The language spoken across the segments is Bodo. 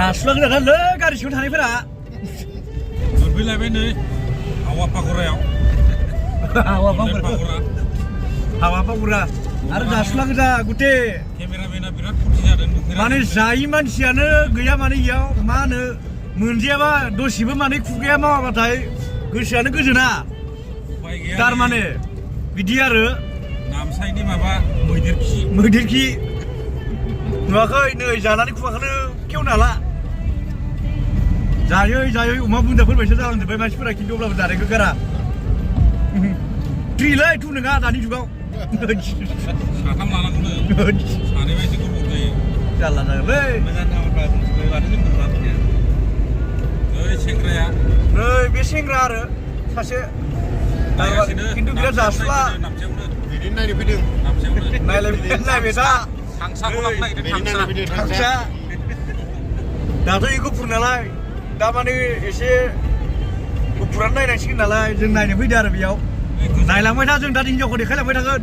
जास्लांनो थांलै गारि सिङाव थानायफोरा मोनफैलायबाय नै हावा पागरायाव हावा पागरा आरो जास्लाङो जा गुटे केमेरामेना बिराद फुरथि जादों माने जायै मानसियानो गैया माने इयाव मा होनो मोनजायाबा दसेबो माने खुगाया मावाबाथाय गोसोआनो गोजोना थारमाने बिदि आरो नामसाइनि माबा मैदेर खि नुवाखै नै जानानै खुगाखौनो खेवनो हाला जायै अमा बुन्दाफोरबायसो जालांजोब्बाय मानसिफोरा खिन्थु अब्लाबो जानायखौ गारा थ्रिलै थु नङा दानि जुगाव साथाम लानांगौनो सानैबा एसे गोबाव जायो जारला जागोनलै मोजां नाम्बारफ्रा दंजोबो माथो जोंखौ नुवा फैया नै सेंग्राया नै बे सेंग्रा आरो सासे खिन्थु बिराद जासुला बिदिनो नायनो फैदों नायलाय दा थांसाखौ लांनो नागिरदों थांसा दाथ' इ गुफुर नालाय दा माने एसे गुफुरानो नायनांसिगोन नालाय जों नायनो फैदो आरो बेयाव नायलांबाय था जों दा हिनजावखौ देखायलांबाय थागोन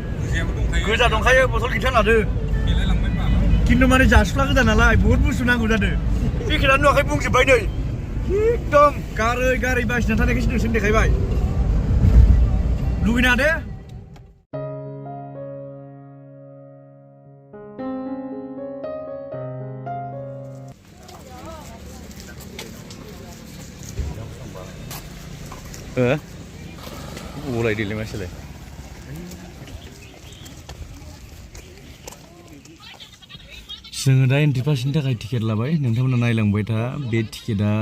गोजा दंखायो बथल गिथार लादो खिन्थु माने जासुला गोजा नालाय बहुद बुस्थु नांगौ जादों बे खेलानो नुवाखै बुंजोब्बाय नै एकदम गारै बासिना थानायखायसो नोंसोर देखायबाय लुगैना दे Mulai di lima sih. जोङो दा एन्ट्रि पासनि थाखाय टिकेट लाबाय नोंथांमोना नायलांबाय था बे टिकेटआ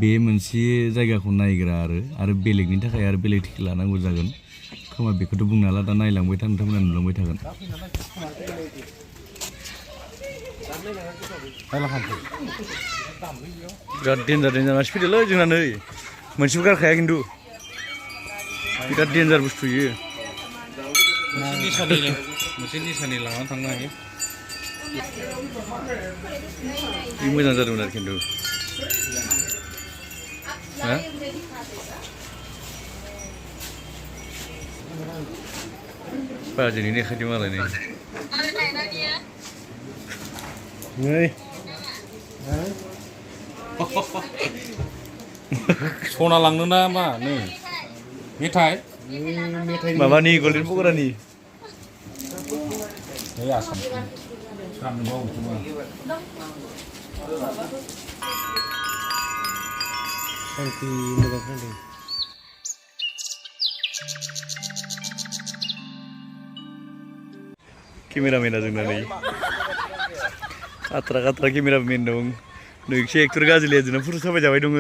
बे मोनसे जायगाखौ नायग्रा आरो बेलेगनि थाखाय आरो बेलेग टिकेट लानांगौ जागोन खोमा बेखौथ' बुंनो हाला दा नायलांबाय था नोंथांमोना नुलांबाय थागोन बिराद डेन्जार मानसि फैदोलै जोंना नै मोनसेबो गारखाया खिन्थु बिराद डेन्जार बुस्थु इयो मोनसे निसानि लानानै थांनो हायो बे मोजां जादोंमोन आरो खिन्थु बाजैनि देखायदों मालाय नै सना लांनो ना मा नै मेथाइ माबानि गल्डेन पकरानि आसाम गाननो बावोसोमा सान्थि मोजां खोनादों केमेरामेना जोंना नै खाथ्रा केमेरामेन दं नोंसो एक्टर गाज्रिया जोंना फट' साफाय जाबाय दङ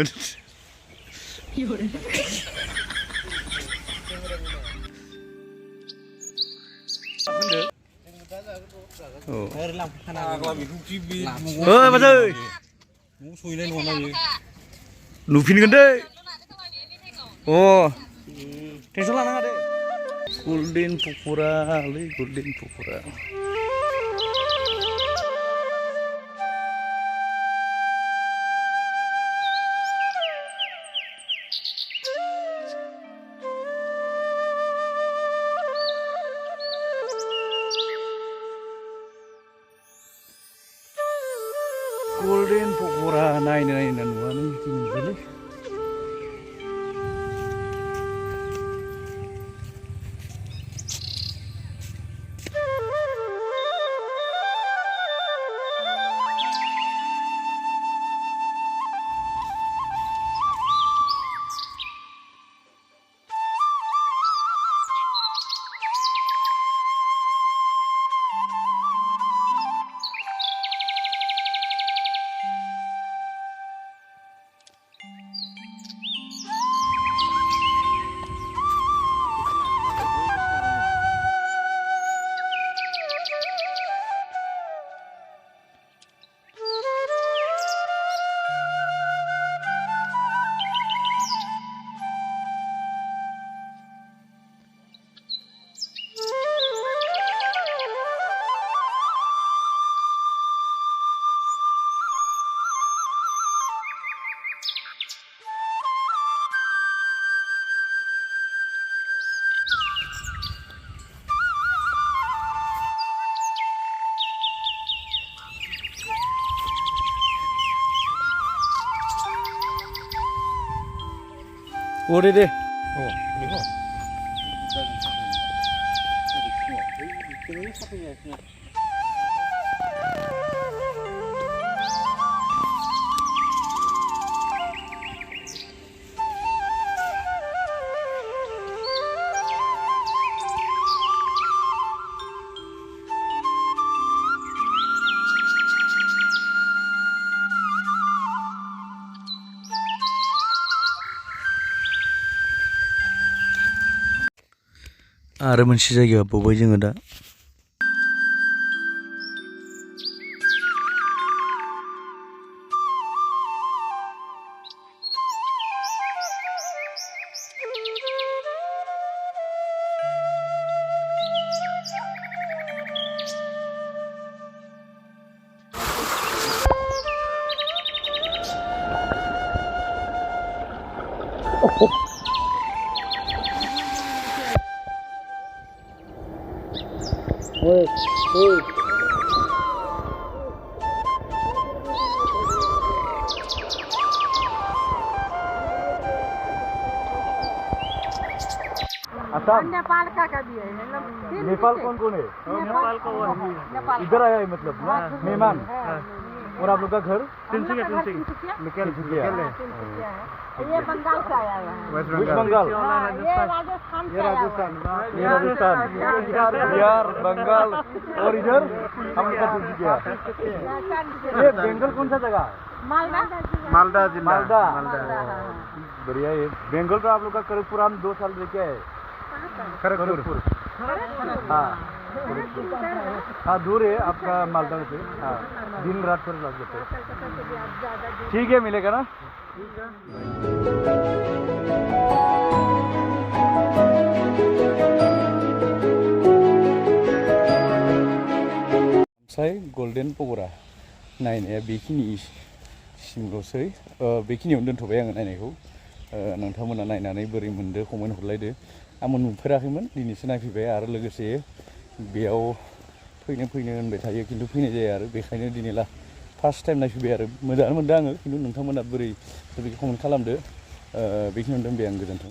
नुफिनगोन दै टेनसन लानाङा दे गल्डेन पकरालै गल्डेन पकरा Golden Pokora naik nuane mesti nih. 어디 돼? 그리고 आरो मोनसे जायगायाव बावबाय जोङो दा नेपाल का भी है नेपाल कौन है नेपाल का वो नेपाल इधर आया है मतलब मेहमान और आप लोग का घर तिनसुकिया ये बंगाल से आया है वेस्ट बंगाल ये राजस्थान से आया है ये राजस्थान बिहार बंगाल और इधर हम लोग का तिनसुकिया ये बंगाल कौन सा जगह मालदा मालदा जिला मालदा बढ़िया है बंगाल का आप लोग का खड़गपुर हम 2 साल रह के आए खड़गपुर हाँ हाँ दूर है आपका मालदा से हाँ दिन रात पर लग जाते ठीक है मिलेगा ना नामसाइ गल्डेन पग'रा नायनाया बेखिनिसिमल'सै बेखिनियावनो दोनथ'बाय आङो नायनायखौ नोंथांमोना नायनानै बोरै मोनदो कमेन्ट हरलायदो आंबो नुफेराखैमोन दिनैसो नायफैबाय आरो लोगोसे बेयाव फैनो होनबाय थायो खिन्थु फैनाय जाया आरो बेखायनो दिनै फार्स्ट टाइम नायफैबाय आरो मोजाङानो मोनदों आङो खिन्थु नोंथांमोना बोरै बेखौ कमेन्ट खालामदो बेखिनियावनो दोनबाय आं गोजोन्थों